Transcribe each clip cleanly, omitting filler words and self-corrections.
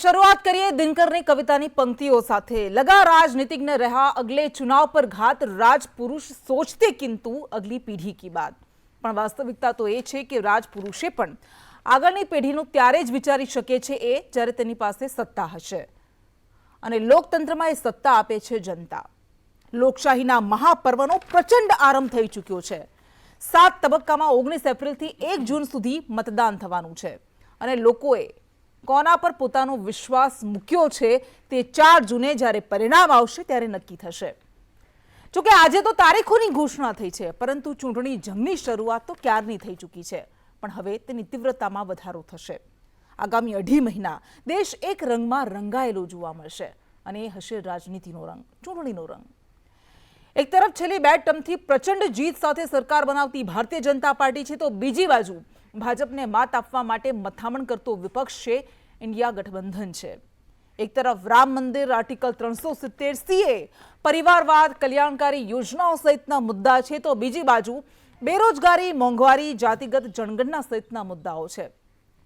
शुरुआत करिए दिनकर ने कवितानी पंक्तियों साथे। लगा राजनीतिज्ञ रहा अगले चुनाव पर घात, राजपुरुष सोचते किंतु अगली पीढ़ी की बात। પણ વાસ્તવિકતા તો એ છે કે રાજપુરુષે પણ આગળની પેઢીનું ત્યારે જ વિચારી શકે છે એ જ્યારે તેની પાસે સત્તા હશે, અને લોકતંત્રમાં એ સત્તા આપે છે જનતા। લોકશાહીના મહાપર્વનો પ્રચંડ આરંભ થઈ ચૂક્યો છે। 7 તબક્કામાં 19 એપ્રિલથી 1 જૂન સુધી મતદાન થવાનું છે, અને લોકોએ કોના પર પોતાનો વિશ્વાસ મૂક્યો છે તે 4 જૂને જ્યારે પરિણામ આવશે ત્યારે નક્કી થશે। જોકે આજે તો તારીખોની ઘોષણા થઈ છે, પરંતુ ચૂંટણી જંગની શરૂઆત તો ક્યારની થઈ ચૂકી છે, પણ હવે તેની તીવ્રતામાં વધારો થશે। આગામી 2.5 મહિના દેશ એક રંગમાં રંગાયેલો જોવા મળશે, અને એ હશે રાજનીતિનો રંગ, ચૂંટણીનો રંગ। એક તરફ છેલ્લી 2 ટર્મથી પ્રચંડ જીત સાથે સરકાર બનાવતી ભારતીય જનતા પાર્ટી છે, તો બીજી બાજુ ભાજપને માત આપવા માટે મથામણ કરતો વિપક્ષ છે ઇન્ડિયા ગઠબંધન છે। એક તરફ રામ મંદિર, આર્ટિકલ 370, સીએ, પરિવારવાદ, કલ્યાણકારી યોજનાઓ સહિતના મુદ્દા છે, તો બીજી બાજુ બેરોજગારી, મોંઘવારી, જાતિગત જનગણના સહિતના મુદ્દાઓ છે।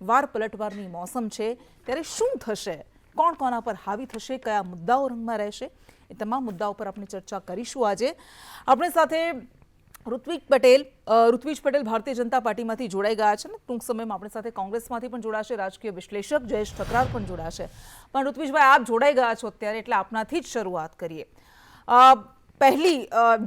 વાર પલટવારની મોસમ છે, ત્યારે શું થશે, કોણ કોના પર હાવી થશે, કયા મુદ્દાઓ રંગમાં રહેશે, એ તમામ મુદ્દાઓ પર આપણે ચર્ચા કરીશું। આજે આપણી સાથે ઋત્વિજ પટેલ ભારતીય જનતા પાર્ટીમાંથી જોડાઈ ગયા છે, ને ટૂંક સમયમાં આપણી સાથે કોંગ્રેસમાંથી પણ જોડાશે, રાજકીય વિશ્લેષક જયેશ ઠકરાર પણ જોડાશે। પણ ઋત્વિજભાઈ, આપ જોડાઈ ગયા છો અત્યારે, એટલે આપનાથી જ શરૂઆત કરીએ।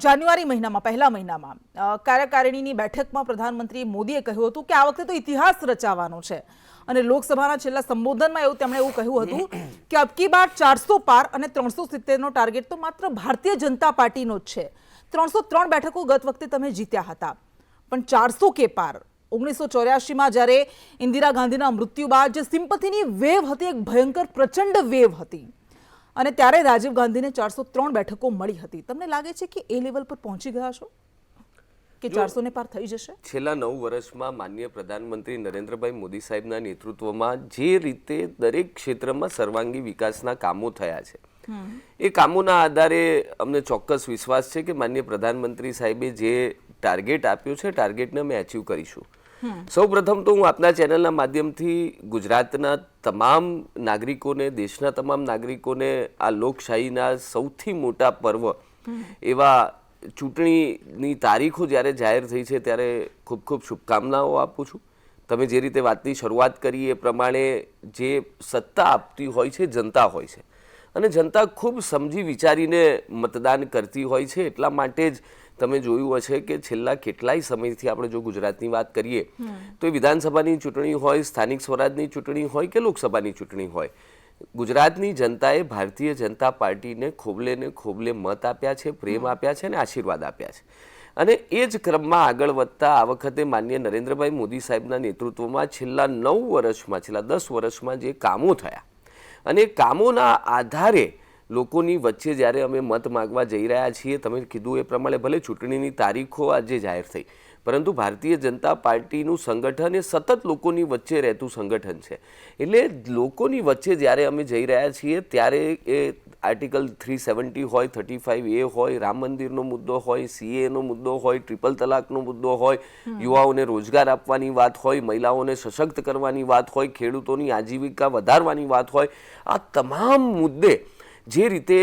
જાન્યુઆરી મહિનામાં, પહેલા મહિનામાં કાર્યકારિણીની બેઠકમાં પ્રધાનમંત્રી મોદીએ કહ્યું હતું કે આ વખતે તો ઇતિહાસ રચાવાનો છે, અને લોકસભાના છેલ્લા સંબોધનમાં તેમણે એવું કહ્યું હતું કે અબકી બાર 400 પાર અને 370નો ટાર્ગેટ તો માત્ર ભારતીય જનતા પાર્ટીનો જ છે। 303 બેઠકો ગત વખતે તમે જીત્યા હતા, પણ 400 કે પાર 1984માં જ્યારે ઇન્દિરા ગાંધીના મૃત્યુ બાદ જે સિમ્પથીની વેવ હતી, એક ભયંકર પ્રચંડ વેવ હતી, અને ત્યારે રાજીવ ગાંધીને 403 બેઠકો મળી હતી। તમને લાગે છે કે એ લેવલ પર પહોંચી ગયા છો, કે 400 ને પાર થઈ જશે? છેલ્લા 9 વર્ષમાં માનનીય પ્રધાનમંત્રી નરેન્દ્રભાઈ મોદી સાહેબના નેતૃત્વમાં જે રીતે દરેક ક્ષેત્રમાં સર્વાંગી વિકાસના કામો થયા છે, એ કામોના આધારે અમને ચોક્કસ વિશ્વાસ છે કે માનનીય પ્રધાનમંત્રી સાહેબે જે ટાર્ગેટ આપ્યું છે, ટાર્ગેટને અમે અચીવ કરીશું। સૌપ્રથમ તો હું આપના ચેનલના માધ્યમથી ગુજરાતના તમામ નાગરિકોને, દેશના તમામ નાગરિકોને આ લોકશાહીના સૌથી મોટા પર્વ એવા ચૂંટણીની તારીખો જ્યારે જાહેર થઈ છે ત્યારે ખૂબ ખૂબ શુભકામનાઓ આપું છું। તમે જે રીતે વાતની શરૂઆત કરી એ પ્રમાણે જે સત્તા આપતી હોય છે જનતા હોય છે, અને જનતા ખૂબ સમજી વિચારીને મતદાન કરતી હોય છે। એટલા માટે જ તમે જોયું હશે કે છેલ્લા કેટલાય સમયથી આપણે જો ગુજરાતની વાત કરીએ તો એ વિધાનસભાની ચૂંટણી હોય, સ્થાનિક સ્વરાજની ચૂંટણી હોય કે લોકસભાની ચૂંટણી હોય, ગુજરાતની જનતાએ ભારતીય જનતા પાર્ટીને ખોબલે ને ખોબલે મત આપ્યા છે, પ્રેમ આપ્યા છે અને આશીર્વાદ આપ્યા છે। અને એ જ ક્રમમાં આગળ વધતા આ વખતે માનનીય નરેન્દ્રભાઈ મોદી સાહેબના નેતૃત્વમાં છેલ્લા 9 વર્ષમાં, છેલ્લા 10 વર્ષમાં જે કામો થયા, અને કામોના આધારે લોકોની વચ્ચે જ્યારે અમે મત માગવા જઈ રહ્યા છીએ, તમે કીધું એ પ્રમાણે ભલે ચૂંટણીની તારીખો આજે જાહેર થઈ, પરંતુ ભારતીય જનતા પાર્ટીનું સંગઠન એ સતત લોકોની વચ્ચે રહેતું સંગઠન છે। એટલે લોકોની વચ્ચે જ્યારે અમે જઈ રહ્યા છીએ ત્યારે એ આર્ટિકલ 370 હોય, 35A હોય, રામ મંદિરનો મુદ્દો હોય, સીએનો મુદ્દો હોય, ટ્રિપલ તલાકનો મુદ્દો હોય, યુવાઓને રોજગાર આપવાની વાત હોય, મહિલાઓને સશક્ત કરવાની વાત હોય, ખેડૂતોની આજીવિકા વધારવાની વાત હોય, આ તમામ મુદ્દે જે રીતે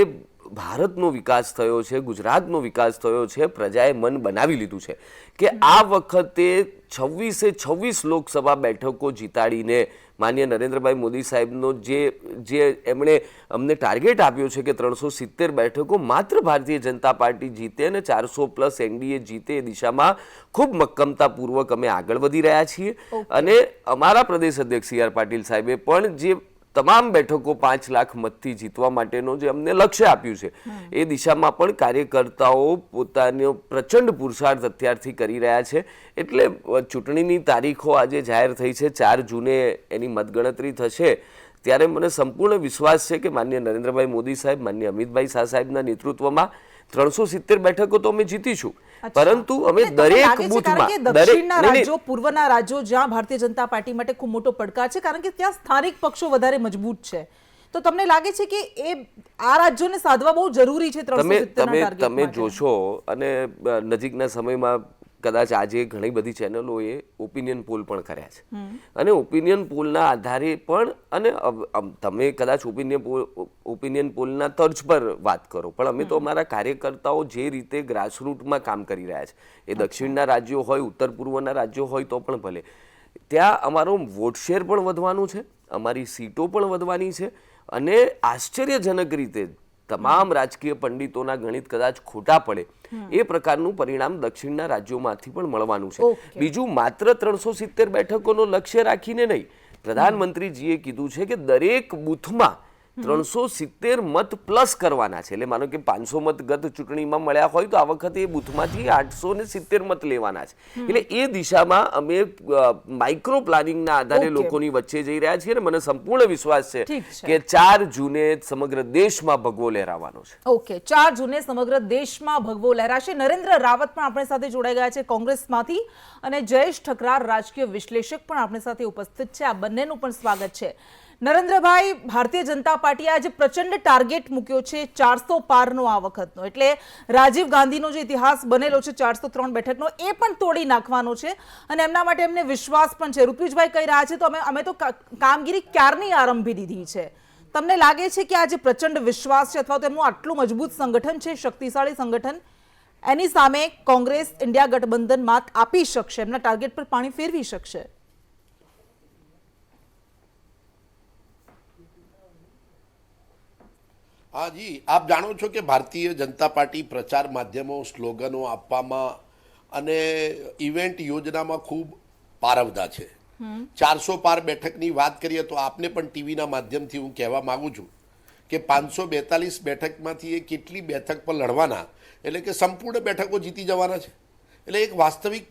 ભારતનો વિકાસ થયો છે, ગુજરાતનો વિકાસ થયો છે, પ્રજાએ મન બનાવી લીધું છે કે આ વખતે 26 લોકસભા બેઠકો જીતાડીને માનનીય નરેન્દ્રભાઈ મોદી સાહેબનો જે એમણે અમને ટાર્ગેટ આપ્યો છે કે 370 બેઠકો માત્ર ભારતીય જનતા પાર્ટી જીતે અને 400+ એનડીએ જીતે, એ દિશામાં ખૂબ મક્કમતાપૂર્વક અમે આગળ વધી રહ્યા છીએ। અને અમારા પ્રદેશ અધ્યક્ષ સી આર પાટીલ સાહેબે પણ જે તમામ બેઠકો 5 લાખ મતથી જીતવા માટેનો જે અમને લક્ષ્ય આપ્યું છે, એ દિશામાં પણ કાર્યકર્તાઓ પોતાનો પ્રચંડ પુરુષાર્થ અત્યારથી કરી રહ્યા છે। એટલે ચૂંટણીની તારીખો આજે જાહેર થઈ છે, 4 જૂને એની મતગણતરી થશે, ત્યારે મને સંપૂર્ણ વિશ્વાસ છે કે માનનીય નરેન્દ્રભાઈ મોદી સાહેબ, માનનીય અમિતભાઈ શાહ સાહેબના નેતૃત્વમાં 370 બેઠકો તો અમે જીતીશું, પરંતુ અમે દરેક બૂથમાં, દક્ષિણના રાજ્યો, પૂર્વના રાજ્યો જ્યાં ભારતીય જનતા પાર્ટી માટે ખૂબ મોટો પડકાર છે, કારણ કે ત્યાં સ્થાનિક પક્ષો વધારે મજબૂત છે, તો તમને લાગે છે કે એ આ રાજ્યોને સાધવા બહુ જરૂરી છે 370ના ટાર્ગેટ માટે? તમે જોશો, અને નજીકના સમયમાં કદાચ આજે ઘણી બધી ચેનલોએ ઓપિનિયન પોલ પણ કર્યા છે અને ઓપિનિયન પોલના આધારે પણ અને તમે કદાચ ઓપિનિયન પોલના તર્જ પર વાત કરો પણ અમે તો અમારા કાર્યકર્તાઓ જે રીતે ગ્રાસરૂટમાં કામ કરી રહ્યા છે, એ દક્ષિણના રાજ્યો હોય, ઉત્તર પૂર્વના રાજ્યો હોય તો પણ ભલે, ત્યાં અમારો વોટ શેર પણ વધવાનું છે, અમારી સીટો પણ વધવાની છે અને આશ્ચર્યજનક રીતે તમામ રાજકીય પંડિતોના ગણિત કદાચ ખોટા પડે એ પ્રકારનું પરિણામ દક્ષિણના રાજ્યોમાંથી પણ મળવાનું છે. બીજું, માત્ર 370 બેઠકોનો લક્ષ્ય રાખીને નહીં, પ્રધાનમંત્રીજીએ કીધું છે કે દરેક બૂથમાં 370 મત પ્લસ કરવાના છે. એટલે માનો કે 500 મત ગત ચૂંટણીમાં મળ્યા હોય તો આ વખતે એ બૂથમાંથી 870 મત લેવાના છે. એટલે એ દિશામાં અમે માઇક્રો પ્લાનિંગના આધારે લોકોની વચ્ચે જઈ રહ્યા છીએ અને મને સંપૂર્ણ વિશ્વાસ છે કે 4 જૂને સમગ્ર દેશમાં ભગવો લહેરાવાનો છે. ઓકે, 4 જૂને સમગ્ર દેશમાં ભગવો લહેરાશે. નરેન્દ્ર રાવત પણ આપણી સાથે જોડાઈ ગયા છે કોંગ્રેસમાંથી અને જયેશ ઠકરાર રાજકીય વિશ્લેષક પણ આપણી સાથે ઉપસ્થિત છે. આ બંનેનું પણ સ્વાગત છે. નરેન્દ્રભાઈ, ભારતીય જનતા પાર્ટીએ આજે પ્રચંડ ટાર્ગેટ મૂક્યો છે 400 પારનો આ વખતનો, એટલે રાજીવ ગાંધીનો જે ઇતિહાસ બનેલો છે 403 બેઠકનો એ પણ તોડી નાખવાનો છે અને એમના માટે એમને વિશ્વાસ પણ છે. ઋત્વિજભાઈ કહી રહ્યા છે તો અમે તો કામગીરી ક્યારની આરંભી દીધી છે. તમને લાગે છે કે આ જે પ્રચંડ વિશ્વાસ છે અથવા તો એમનું આટલું મજબૂત સંગઠન છે, શક્તિશાળી સંગઠન, એની સામે કોંગ્રેસ ઇન્ડિયા ગઠબંધન માત આપી શકશે, એમના ટાર્ગેટ પર પાણી ફેરવી શકશે? હા જી, આપ જાણો છો કે ભારતીય જનતા પાર્ટી પ્રચાર માધ્યમો, સ્લોગનો આપવામાં અને ઇવેન્ટ યોજનામાં ખૂબ પારવદા છે. 400 પાર બેઠકની વાત કરીએ તો આપને પણ ટીવીના માધ્યમથી હું કહેવા માંગુ છું કે 542 બેઠકમાંથી એ કેટલી બેઠક પર લડવાના, એટલે કે સંપૂર્ણ બેઠકો જીતી જવાના છે. એટલે એક વાસ્તવિક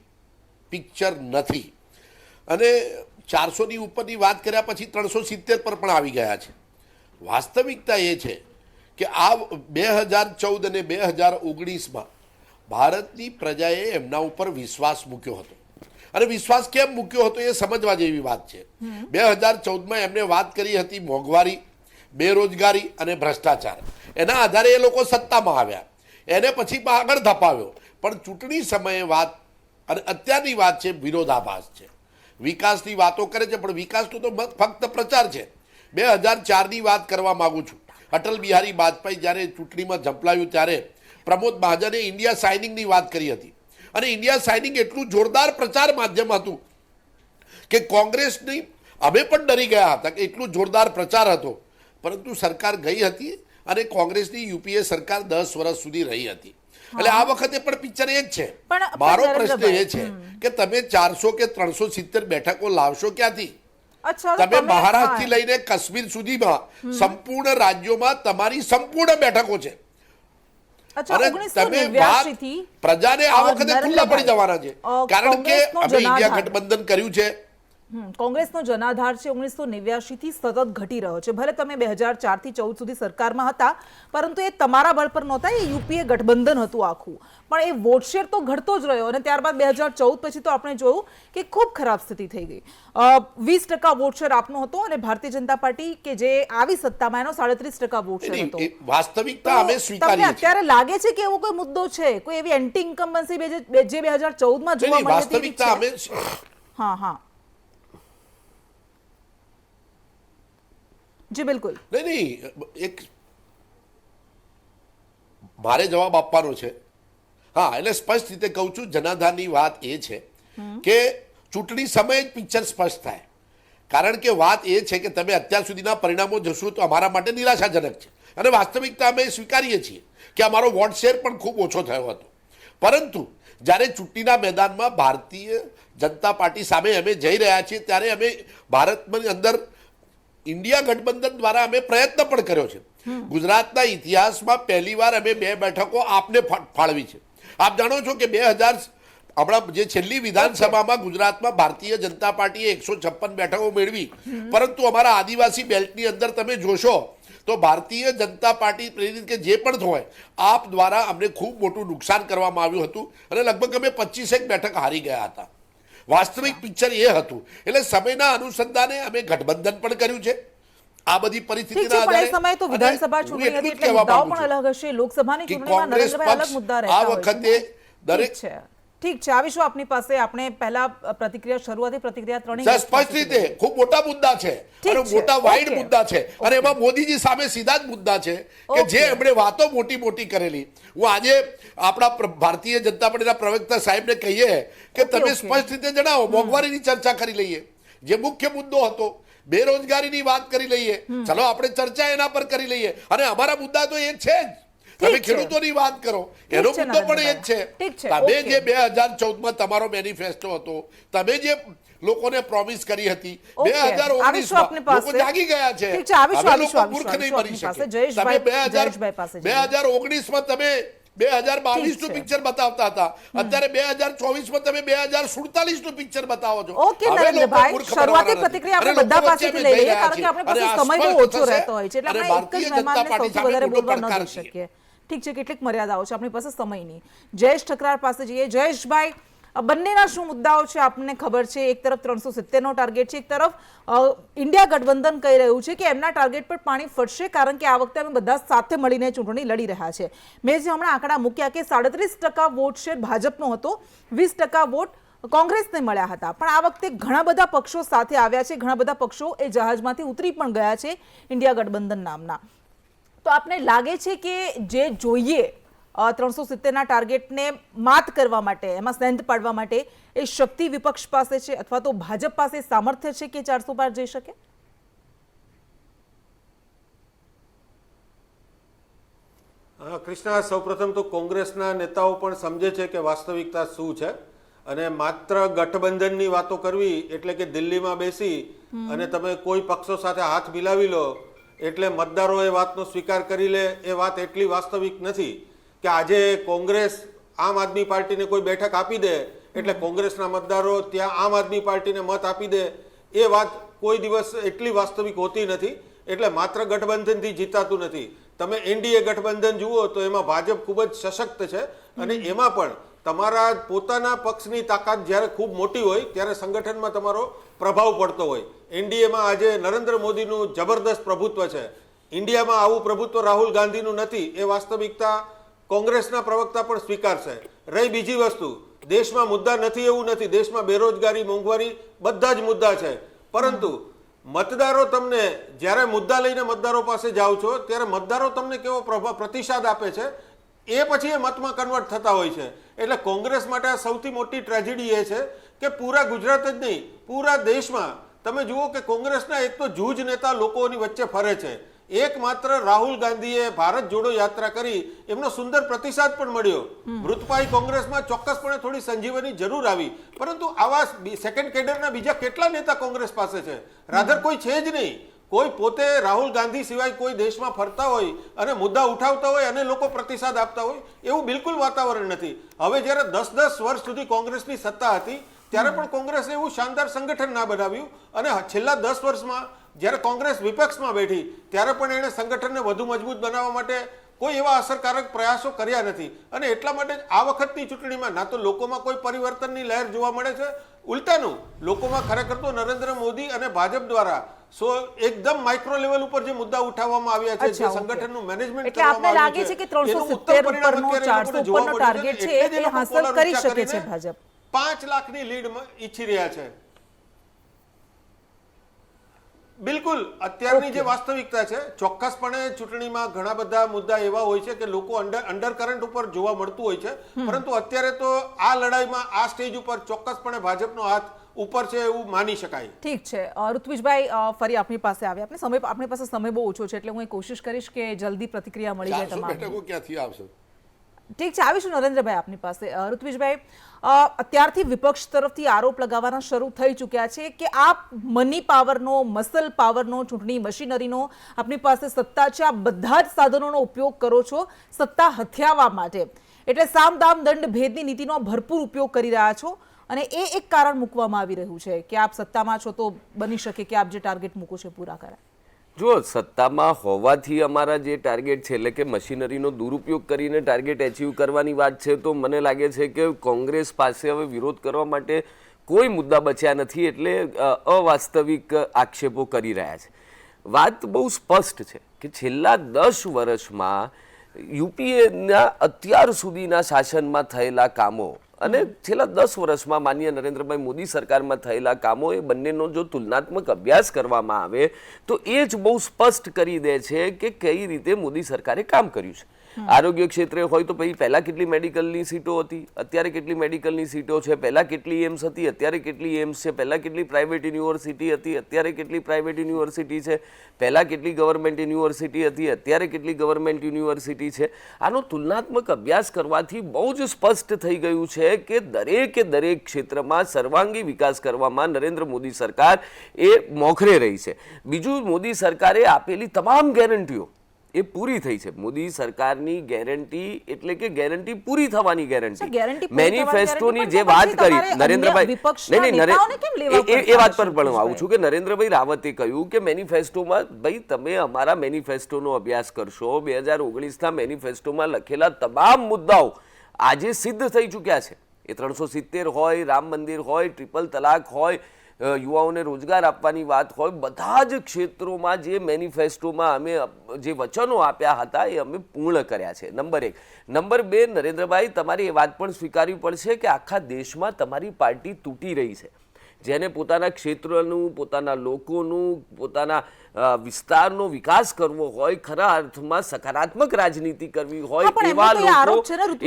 પિક્ચર નથી અને 400ની ઉપરની વાત કર્યા પછી 370 પર પણ આવી ગયા છે. વાસ્તવિકતા એ છે કે આ 2014 અને 2019માં ભારતની પ્રજાએ એમના ઉપર વિશ્વાસ મૂક્યો હતો અને વિશ્વાસ કેમ મૂક્યો હતો એ સમજવા જેવી વાત છે. 2014માં એમને વાત કરી હતી મોંઘવારી, બેરોજગારી અને ભ્રષ્ટાચાર, એના આધારે એ લોકો સત્તામાં આવ્યા, એને પછી આગળ ધપાવ્યો. પણ ચૂંટણી સમયે વાત અને અત્યારની વાત છે વિરોધાભાસ છે. વિકાસની વાતો કરે છે પણ વિકાસનો તો ફક્ત પ્રચાર છે. 2004ની વાત કરવા માંગુ છું. અટલ બિહારી વાજપેયી જ્યારે ચૂંટણીમાં ઝંપલાવ્યું ત્યારે પ્રમોદ મહાજને ઇન્ડિયા સાઇનિંગની વાત કરી હતી અને ઇન્ડિયા સાઇનિંગ એટલું જોરદાર પ્રચાર માધ્યમ હતું કે કોંગ્રેસની અમે પણ ડરી ગયા હતા કે એટલું જોરદાર પ્રચાર હતો. પરંતુ સરકાર ગઈ હતી અને કોંગ્રેસની યુપીએ સરકાર 10 વર્ષ સુધી રહી હતી. એટલે આ વખતે પણ પિક્ચર એ જ છે. મારો પ્રશ્ન એ છે કે તમે 400 કે 370 બેઠકો લાવશો ક્યાંથી? તમે મહારાષ્ટ્રથી લઈને કાશ્મીર સુધીમાં સંપૂર્ણ રાજ્યોમાં તમારી સંપૂર્ણ બેઠકો છે અને તમે પ્રજાને આ વખતે ખુલ્લા પડી જવાના છે કારણ કે અમે ઇન્ડિયા ગઠબંધન કર્યું છે. કોંગ્રેસનો જનાધાર છે 1989 થી સતત ઘટી રહ્યો છે. ભલે તમે 2004 થી 14 સુધી સરકારમાં હતા પરંતુ એ તમારા બળ પર નહોતા, એ યુપીએ ગઠબંધન હતું આખું, પણ એ વોટ શેર તો ઘટતો જ રહ્યો અને ત્યારબાદ 2014 પછી તો આપણે જોયું કે ખૂબ ખરાબ સ્થિતિ થઈ ગઈ. 20% વોટ શેર આપનો હતો અને ભારતીય જનતા પાર્ટી કે જે આવી સત્તામાં એનો 37% વોટ શેર હતો. વાસ્તવિકતા અમે સ્વીકારીએ છીએ. અત્યારે લાગે છે કે એવો કોઈ મુદ્દો છે, કોઈ એવી એન્ટી ઇન્કમ્બન્સી જે 2014માં જોવા મળી હતી? વાસ્તવિકતા અમે હા જી બિલકુલ. નહીં, એક મારે જવાબ આપવાનો છે. હા, એટલે સ્પષ્ટ રીતે કહું છું, જનાધારની વાત એ છે કે ચૂંટણી સમયે જ પિક્ચર સ્પષ્ટ થાય. કારણ કે વાત એ છે કે તમે અત્યાર સુધીના પરિણામો જોશો તો અમારા માટે નિરાશાજનક છે અને વાસ્તવિકતા અમે સ્વીકારીએ છીએ કે અમારો વોટ શેર પણ ખૂબ ઓછો થયો હતો. પરંતુ જ્યારે ચૂંટણીના મેદાનમાં ભારતીય જનતા પાર્ટી સામે અમે જઈ રહ્યા છીએ ત્યારે અમે ભારતની અંદર ઇન્ડિયા ગઠબંધન દ્વારા અમે પ્રયત્ન પણ કર્યો છે. ગુજરાતના ઇતિહાસમાં પહેલીવાર અમે 2 બેઠકો આપને ફાળવી છે. આપ જાણો છો કે 2000 હમણાં જે છેલ્લી વિધાનસભામાં ગુજરાતમાં ભારતીય જનતા પાર્ટીએ 156 બેઠકો મેળવી, પરંતુ અમારા આદિવાસી બેલ્ટની અંદર તમે જોશો તો ભારતીય જનતા પાર્ટી પ્રેરિત કે જે પણ હોય આપ દ્વારા અમને ખૂબ મોટું નુકસાન કરવામાં આવ્યું હતું અને લગભગ અમે 25 બેઠક હારી ગયા હતા. વાસ્તવિક પિક્ચર એ હતું. એટલે સમયના અનુસંધાને અમે ગઠબંધન પણ કર્યું છે આ બધી પરિસ્થિતિના આધારે. સમય તો વિધાનસભા ચૂંટણી હતી એટલે મુદ્દાઓ પણ અલગ હશે, લોકસભાની ચૂંટણીમાં નરેન્દ્રભાઈ અલગ મુદ્દા રહેતા હોય છે. આ વખતે દરેક ઠીક છે, આવીશું આપની પાસે. આપણે પહેલા પ્રતિક્રિયા, શરૂઆતી પ્રતિક્રિયા ત્રણેય સ્પષ્ટ રીતે ખૂબ મોટા મુદ્દા છે ઠીક અને છે, મોટા વાઇડ ઓકે. મુદ્દા છે અને એમાં મોદીજી સામે સીધા જ મુદ્દા છે કે જે ઓકે. એમણે વાતો મોટી મોટી કરેલી. હું આજે આપણા ભારતીય જનતા પાર્ટીના પ્રવક્તા સાહેબને કહીએ કે ઓકે, તમે ઓકે. સ્પષ્ટ રીતે જણાવો, મોંઘવારીની ચર્ચા કરી લઈએ, જે મુખ્ય મુદ્દો હતો. બેરોજગારીની વાત કરી લઈએ, ચલો આપણે ચર્ચા એના પર કરી લઈએ. અને અમારા મુદ્દા તો એ જ છે જ. તમે ઠીક છે. ખેડૂતોની વાત કરો, એનો છે, મુદ્દો પણ એ જ નરેન્દ્રભાઈ. ઠીક છે. છે, તમે ઓકે. જે 2014માં તમારો મેનિફેસ્ટો હતો, તમે જે લોકોને પ્રોમિસ કરી હતી, ઓકે. 2019માં આવીશું આપની પાસે. લોકો જાગી ગયા છે. ઠીક છે, આવીશું, હવે આવીશું, લોકો મૂર્ખ આવીશું નહીં બની આપની પાસે. શકે. જયેશભાઈ, તમે જયેશભાઈ પાસે જઈએ. 2019માં તમે 2022 ઠીક નું છે. પિક્ચર બતાવતા હતા, અત્યારે 2024માં તમે 2047 નું પિક્ચર બતાવો છો. ઓકે હવે લોકો નરેન્દ્રભાઈ, મૂર્ખ શરૂઆતી બનવાના પ્રતિક્રિયા નથી. આપણે અને બધા લોકો વચ્ચે પાસેથી અમે લઈ લઈએ, જઈ કારણ કે રહ્યા આપણી છીએ. પાસે અને આ સમય બહુ સ્પષ્ટ ઓછો થશે. રહેતો હોય છે, એટલે અને આપણે એક જ ભારતીય જનતા મહેમાનને પાર્ટી સૌથી સામે વધારે મોટો બોલવા ન પડકાર દઈ છે. શકીએ. ઠીક છે, કેટલીક મર્યાદાઓ છે આપણી પાસે સમયની. જયેશ ઠકરાર પાસે જઈએ. જયેશભાઈ, બંનેના શું મુદ્દાઓ છે આપણને ખબર છે. એક તરફ 370 નો ટાર્ગેટ છે, એક તરફ ઇન્ડિયા ગઠબંધન કહી રહ્યું છે કે એમના ટાર્ગેટ પર પાણી ફટશે, કારણ કે આ વખતે અમે બધા સાથે મળીને ચૂંટણી લડી રહ્યા છે. મેં જે હમણાં આંકડા મૂક્યા કે 37% વોટ શેર ભાજપનો હતો, 20% વોટ કોંગ્રેસને મળ્યા હતા. પણ આ વખતે ઘણા બધા પક્ષો સાથે આવ્યા છે, ઘણા બધા પક્ષો એ જહાજમાંથી ઉતરી પણ ગયા છે ઇન્ડિયા ગઠબંધન નામના. તો આપને લાગે છે કે જે જોઈએ 370ના ટાર્ગેટને માત કરવા માટે, એમાં સેંધ પાડવા માટે એ શક્તિ વિપક્ષ પાસે છે, અથવા તો ભાજપ પાસે સામર્થ્ય છે કે 400 પાર જઈ શકે? કૃષ્ણા, સૌપ્રથમ તો કોંગ્રેસના નેતાઓ પણ સમજે છે કે વાસ્તવિકતા શું છે અને માત્ર ગઠબંધનની વાતો કરવી એટલે કે દિલ્હીમાં બેસી અને તમે કોઈ પક્ષો સાથે હાથ મિલાવી લો એટલે મતદારો એ વાતનો સ્વીકાર કરી લે, એ વાત એટલી વાસ્તવિક નથી. કે આજે કોંગ્રેસ આમ આદમી પાર્ટીને કોઈ બેઠક આપી દે એટલે કોંગ્રેસના મતદારો ત્યાં આમ આદમી પાર્ટીને મત આપી દે, એ વાત કોઈ દિવસ એટલી વાસ્તવિક હોતી નથી. એટલે માત્ર ગઠબંધનથી જીતાતું નથી. તમે એનડીએ ગઠબંધન જુઓ તો એમાં ભાજપ ખૂબ જ સશક્ત છે અને એમાં પણ તમારા પોતાના પક્ષની તાકાત જ્યારે ખૂબ મોટી હોય ત્યારે સંગઠનમાં તમારો પ્રભાવ પડતો હોય. એનડીએમાં આજે નરેન્દ્ર મોદીનું જબરદસ્ત પ્રભુત્વ છે. ઇન્ડિયામાં આવું પ્રભુત્વ રાહુલ ગાંધીનું નથી, એ વાસ્તવિકતા કોંગ્રેસના પ્રવક્તા પણ સ્વીકારશે. રહી બીજી વસ્તુ, દેશમાં મુદ્દા નથી એવું નથી, દેશમાં બેરોજગારી, મોંઘવારી બધા જ મુદ્દા છે. પરંતુ મતદારો તમને જ્યારે મુદ્દા લઈને મતદારો પાસે જાઓ છો ત્યારે મતદારો તમને કેવો પ્રતિસાદ આપે છે એ પછી એ મતમાં કન્વર્ટ થતા હોય છે. એટલે કોંગ્રેસ માટે આ સૌથી મોટી ટ્રેજેડી એ છે કે પૂરા ગુજરાત જ નહીં, પૂરા દેશમાં તમે જુઓ કે કોંગ્રેસના એક તો જૂજ નેતા લોકોની વચ્ચે ફરે છે. એકમાત્ર રાહુલ ગાંધીએ ભારત જોડો યાત્રા કરી, એમનો સુંદર પ્રતિસાદ પણ મળ્યો. મૃતપાઈ કોંગ્રેસમાં ચોક્કસપણે થોડી સંજીવની જરૂર આવી, પરંતુ આવા સેકન્ડ કેડરના બીજા કેટલા નેતા કોંગ્રેસ પાસે છે? રાધર કોઈ છે જ નહીં. કોઈ પોતે રાહુલ ગાંધી સિવાય કોઈ દેશમાં ફરતા હોય અને મુદ્દા ઉઠાવતા હોય અને લોકો પ્રતિસાદ આપતા હોય એવું બિલકુલ વાતાવરણ નથી. હવે જ્યારે 10-10 વર્ષ સુધી કોંગ્રેસની સત્તા હતી ત્યારે પણ કોંગ્રેસે એવું શાનદાર સંગઠન ના બનાવ્યું અને છેલ્લા 10 વર્ષમાં જ્યારે કોંગ્રેસ વિપક્ષમાં બેઠી ત્યારે પણ એણે સંગઠનને વધુ મજબૂત બનાવવા માટે કોઈ એવા અસરકારક પ્રયાસો કર્યા નથી. અને એટલા માટે જ આ વખતની ચૂંટણીમાં ના તો લોકોમાં કોઈ પરિવર્તનની લહેર જોવા મળે છે, ઉલટાનું લોકોમાં ખરેખર તો નરેન્દ્ર મોદી અને ભાજપ દ્વારા એકદમ માઇક્રો લેવલ ઉપર જે મુદ્દા ઉઠાવવામાં આવ્યા છે, જે સંગઠનનું મેનેજમેન્ટ એટલે આપને લાગે છે કે 370 ઉપરનો 400 ઉપરનો ટાર્ગેટ છે એ હાંસલ કરી શકે છે ભાજપ? 5 લાખની લીડ ઈચ્છી રહ્યા છે. બિલકુલ અત્યારની જે વાસ્તવિકતા છે, ચોક્કસપણે ચૂંટણીમાં ઘણા બધા મુદ્દા એવા હોય છે કે લોકો અંડરકરન્ટ ઉપર જોવા મળતું હોય છે, પરંતુ અત્યારે તો આ લડાઈમાં આ સ્ટેજ ઉપર ચોક્કસપણે ભાજપનો હાથ ઉપર છે એવું માની શકાય. ઠીક છે ઋત્વિજભાઈ, ફરી આપની પાસે આવે. આપણી પાસે સમય બહુ ઓછો છે એટલે હું કોશિશ કરીશ કે જલ્દી પ્રતિક્રિયા મળી જાય તમારી. બેઠકો ક્યાંથી આવશે? ઠીક છે, આવીશું નરેન્દ્રભાઈ આપની પાસે. ઋત્વિજભાઈ, અત્યારથી વિપક્ષ તરફથી આરોપ લગાવવાના શરૂ થઈ ચૂક્યા છે કે આ મની પાવરનો, મસલ પાવરનો, ચૂંટણી મશીનરીનો આપની પાસે સત્તા છે, આ બધા જ સાધનોનો ઉપયોગ કરો છો સત્તા હથિયાવા માટે. એટલે સામ દામ દંડ ભેદની નીતિનો ભરપૂર ઉપયોગ કરી રહ્યા છો અને એ એક કારણ મૂકવામાં આવી રહ્યું છે કે આપ સત્તામાં છો તો બની શકે કે આપ જે ટાર્ગેટ મૂકો છો પૂરા કરાય. જો સત્તામાં હોવાથી અમારા જે ટાર્ગેટ છે એટલે કે મશીનરીનો દુરુપયોગ કરીને ટાર્ગેટ એચીવ કરવાની વાત છે, તો મને લાગે છે કે કોંગ્રેસ પાસે હવે વિરોધ કરવા માટે કોઈ મુદ્દા બચ્યા નથી, એટલે અવાસ્તવિક આક્ષેપો કરી રહ્યા છે. વાત બહુ સ્પષ્ટ છે કે છેલ્લા 10 વર્ષમાં યુપીએના અત્યાર સુધીના શાસનમાં થયેલા કામો અને છેલ્લા 10 વર્ષમાં માનનીય નરેન્દ્રભાઈ મોદી સરકારમાં થયેલા કામો એ બંનેનો જો તુલનાત્મક અભ્યાસ કરવામાં આવે તો એ જ બહુ સ્પષ્ટ કરી દે છે કે કઈ રીતે મોદી સરકારે કામ કર્યું છે. આરોગ્ય ક્ષેત્રે હોય તો પહેલા કેટલી મેડિકલની સીટો હતી, અત્યારે કેટલી મેડિકલની સીટો છે, પહેલા કેટલી એમ્સ હતી, અત્યારે કેટલી એમ્સ છે, પહેલા કેટલી પ્રાઇવેટ યુનિવર્સિટી હતી, અત્યારે કેટલી પ્રાઇવેટ યુનિવર્સિટી છે, પહેલા કેટલી ગવર્મેન્ટ યુનિવર્સિટી હતી, અત્યારે કેટલી ગવર્મેન્ટ યુનિવર્સિટી છે. આનો તુલનાત્મક અભ્યાસ કરવાથી બહુ જ સ્પષ્ટ થઈ ગયું છે કે દરેક ક્ષેત્રમાં સર્વાંગી વિકાસ કરવામાં નરેન્દ્ર મોદી સરકાર એ મોખરે રહી છે. બીજું, મોદી સરકારે આપેલી તમામ ગેરંટીઓ એ પૂરી થઈ છે. મોદી સરકારની ગેરંટી એટલે કે ગેરંટી પૂરી થવાની ગેરંટી. મેનિફેસ્ટોની જે વાત કરી નરેન્દ્રભાઈ, એ વાત પર પણ આવું છું કે નરેન્દ્રભાઈ રાવતે કહ્યું કે મેનિફેસ્ટોમાં ભાઈ તમે અમારા મેનિફેસ્ટોનો અભ્યાસ કરશો. 2019ના મેનિફેસ્ટોમાં લખેલા તમામ મુદ્દાઓ આજે સિદ્ધ થઈ ચૂક્યા છે. એ 370 હોય, રામ મંદિર હોય, ટ્રિપલ તલાક હોય, યુવાઓને રોજગાર આપવાની વાત હોય, બધા જ ક્ષેત્રોમાં જે મેનિફેસ્ટોમાં અમે જે વચનો આપ્યા હતા એ અમે પૂર્ણ કર્યા છે. નંબર 1. નંબર 2, નરેન્દ્રભાઈ તમારે એ વાત પણ સ્વીકારવી પડશે કે આખા દેશમાં તમારી પાર્ટી તૂટી રહી છે. જેને પોતાના ક્ષેત્રનું, પોતાના લોકોનું, પોતાના વિસ્તારનો વિકાસ કરવો હોય, ખરા અર્થમાં સકારાત્મક રાજનીતિ કરવી હોય,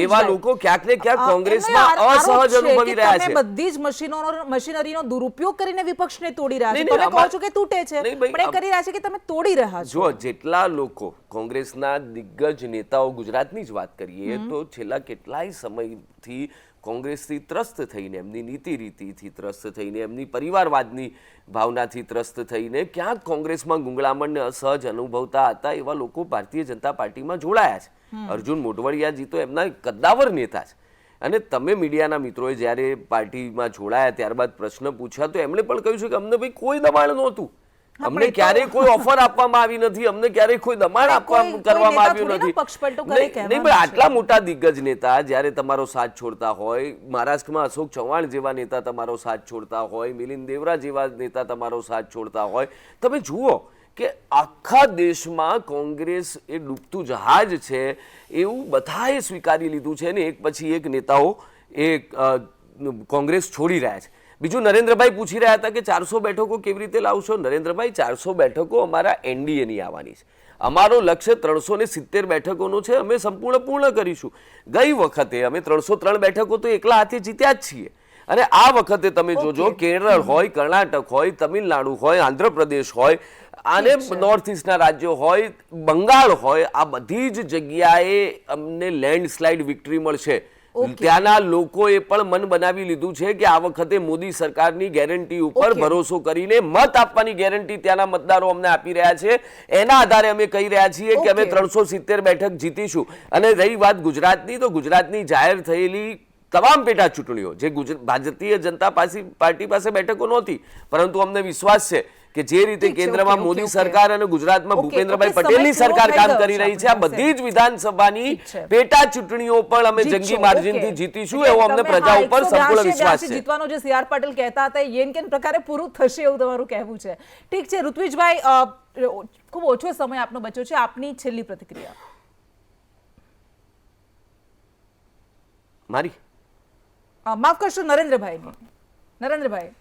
એવા લોકો ક્યાંક ને ક્યાંક કોંગ્રેસમાં અસહજ અનુભવી રહ્યા છે. બધી જ મશીનરીનો દુરુપયોગ કરીને વિપક્ષને તોડી રહ્યા છે. તમે કહો છો કે તૂટે છે, પણ એ કરી રહ્યા છે કે તમે તોડી રહ્યા છો. જો જેટલા લોકો કોંગ્રેસના દિગ્ગજ નેતાઓ, ગુજરાતની જ વાત કરીએ તો છેલ્લા કેટલાય સમયથી કોંગ્રેસથી ત્રસ્ત થઈને, એમની નીતિ રીતિથી ત્રસ્ત થઈને, એમની પરિવારવાદની ભાવનાથી ત્રસ્ત થઈને ક્યાંક કોંગ્રેસમાં ગુંગળામણને અસહજ અનુભવતા હતા, એવા લોકો ભારતીય જનતા પાર્ટીમાં જોડાયા છે. અર્જુન મોઢવાડિયાજી તો એમના કદ્દાવર નેતા છે. અને તમે મીડિયાના મિત્રોએ જ્યારે પાર્ટીમાં જોડાયા ત્યારબાદ પ્રશ્ન પૂછ્યા તો એમણે પણ કહ્યું છે કે અમને ભાઈ કોઈ દબાણ નહોતું, અમને ક્યારેય કોઈ ઓફર આપવામાં આવી નથી, અમને ક્યારેય કોઈ દબાણ કરવામાં આવ્યું નથી. નહીં ભાઈ, આટલા મોટા દિગ્ગજ નેતા જ્યારે તમારો સાથ છોડતા હોય, મહારાષ્ટ્રમાં અશોક ચવ્હાણ જેવા નેતા તમારો સાથ છોડતા હોય, મિલિંદ દેવરા જેવા નેતા તમારો સાથ છોડતા હોય, તમે જુઓ કે આખા દેશમાં કોંગ્રેસ એ ડૂબતું જહાજ છે એવું બધાએ સ્વીકારી લીધું છે ને એક પછી એક નેતાઓ એ કોંગ્રેસ છોડી રહ્યા છે. બીજું, નરેન્દ્રભાઈ પૂછી રહ્યા હતા કે 400 બેઠકો કેવી રીતે લાવશો. નરેન્દ્રભાઈ, 400 બેઠકો અમારા એનડીએની આવવાની છે. અમારો લક્ષ્ય 370 બેઠકોનો છે. અમે સંપૂર્ણ પૂર્ણ કરીશું. ગઈ વખતે અમે 303 બેઠકો તો એકલા હાથે જીત્યા જ છીએ. અને આ વખતે તમે જોજો, કેરળ હોય, કર્ણાટક હોય, તમિલનાડુ હોય, આંધ્રપ્રદેશ હોય, અને નોર્થ ઇસ્ટના રાજ્યો હોય, બંગાળ હોય, આ બધી જ જગ્યાએ અમને લેન્ડસ્લાઇડ વિક્ટરી મળશે. ત્યાંના લોકોએ પણ મન બનાવી લીધું છે કે આ વખતે મોદી સરકારની ગેરંટી ઉપર ભરોસો કરીને મત આપવાની ગેરંટી ત્યાંના મતદારો અમને આપી રહ્યા છે. એના આધારે અમે કહી રહ્યા છીએ કે અમે 370 બેઠક જીતીશું. અને રહી વાત ગુજરાતની, તો ગુજરાતની જાહેર થયેલી તમામ પેટા ચૂંટણીઓ જે ભારતીય જનતા પાર્ટી પાસે બેઠકો નહોતી, પરંતુ અમને વિશ્વાસ છે કે જે રીતે કેન્દ્રમાં મોદી સરકાર અને ગુજરાતમાં ભૂપેન્દ્રભાઈ પટેલની સરકાર કામ કરી રહી છે, આ બધી જ વિધાનસભાની પેટા ચૂંટણીઓ પણ અમે જંગી માર્જિનથી જીતીશું એવો અમને પ્રજા ઉપર સંપૂર્ણ વિશ્વાસ છે. જીતવાનો જે સીઆર પાટીલ કહેતા હતા એ કેન પ્રકારે પૂરું થશે એવું તમારું કહેવું છે. ઠીક છે ઋત્વિજભાઈ, ખૂબ ઓછો સમય આપનો બચ્યો છે, આપની છેલ્લી પ્રતિક્રિયા. મારી માફ કરશો નરેન્દ્રભાઈ.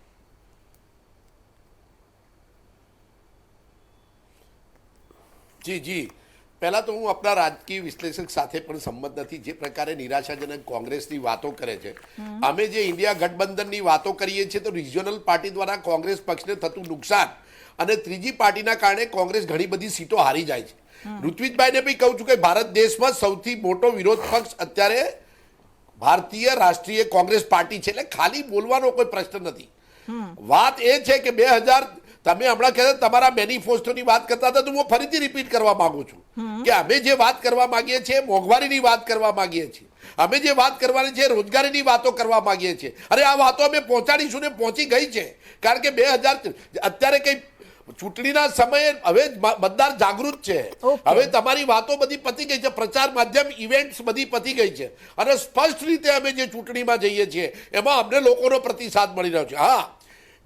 જી, પહેલા તો હું આપણા રાજકીય વિશ્લેષક સાથે પણ સંમત નથી. જે પ્રકારે નિરાશાજનક કોંગ્રેસની વાતો કરે છે, અમે જે ઇન્ડિયા ગઠબંધનની વાતો કરીએ છીએ તો રિજિયોનલ પાર્ટી દ્વારા કોંગ્રેસ પક્ષને થતું નુકસાન અને ત્રીજી પાર્ટીના કારણે કોંગ્રેસ ઘણી બધી સીટો હારી જાય છે. ઋત્વિજભાઈને બી કહું છું કે ભારત દેશમાં સૌથી મોટો વિરોધ પક્ષ અત્યારે ભારતીય રાષ્ટ્રીય કોંગ્રેસ પાર્ટી છે. એટલે ખાલી બોલવાનો કોઈ પ્રશ્ન નથી. વાત એ છે કે 2000 તમે હમણાં કહેતા તમારા મેનિફેસ્ટોની વાત કરતા હતા, તો હું ફરીથી રિપીટ કરવા માંગુ છું કે અમે જે વાત કરવા માંગીએ છીએ મોંઘવારીની વાત કરવા માંગીએ છીએ, અમે જે વાત કરવાની છે રોજગારીની વાતો કરવા માંગીએ છીએ. અરે આ વાતો અમે પહોંચાડીશું ને પહોંચી ગઈ છે. કારણ કે 2000 અત્યારે કઈ ચૂંટણીના સમયે હવે મતદાર જાગૃત છે. હવે તમારી વાતો બધી પતી ગઈ છે, પ્રચાર માધ્યમ ઇવેન્ટ્સ બધી પતી ગઈ છે અને સ્પષ્ટ રીતે અમે જે ચૂંટણીમાં જઈએ છીએ એમાં અમને લોકોનો પ્રતિસાદ મળી રહ્યો છે. હા,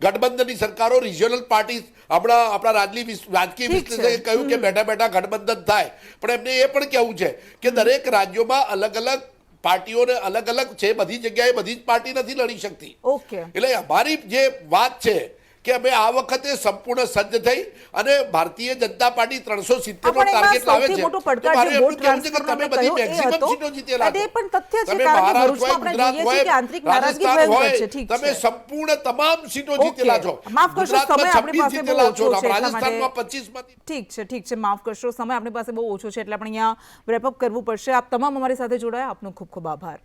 ગઠબંધનની સરકારો, રિજિયોનલ પાર્ટી, હમણાં આપણા રાજકીય વિશ્લેષકે કહ્યું કે બેઠા બેઠા ગઠબંધન થાય, પણ એમને એ પણ કહેવું છે કે દરેક રાજ્યોમાં અલગ અલગ પાર્ટીઓને અલગ અલગ છે, બધી જગ્યાએ બધી જ પાર્ટી નથી લડી શકતી. ઓકે. એટલે અમારી જે વાત છે કે અમે આ વખતે સંપૂર્ણ સજ્જ થઈ અને ભારતીય જનતા પાર્ટી 370 નો ટાર્ગેટ લાવે છે. મોટો તો પડકાર મારે જે એટલું વોટ કહેવું છે કે ટ્રાન્સફરનો તમે આપણે બધી કહ્યો એ મેક્સિમમ હતો. સીટો જીતેલા અને એ છો. પણ તથ્ય છે, તમે કારણ કે મહારાષ્ટ્ર ભરૂચમાં હોય, આપણે જોઈએ છીએ ગુજરાત કે હોય, આંતરિક નારાજગી રાજસ્થાન ભયંકર છે. હોય, ઠીક તમે છે. સંપૂર્ણ તમામ સીટો ઓકે. જીતેલા છો. માફ કરશો, સમય આપણી પાસે બહુ જીતેલા ઓછો છો, છે, એટલા રાજસ્થાનમાં માટે 25 માંથી. ઠીક છે, માફ કરશો, સમય આપણી પાસે બહુ ઓછો છે એટલે આપણે અહીંયા રેપ અપ કરવું પડશે. આપ તમામ અમારી સાથે જોડાયા, આપનો ખૂબ ખૂબ આભાર.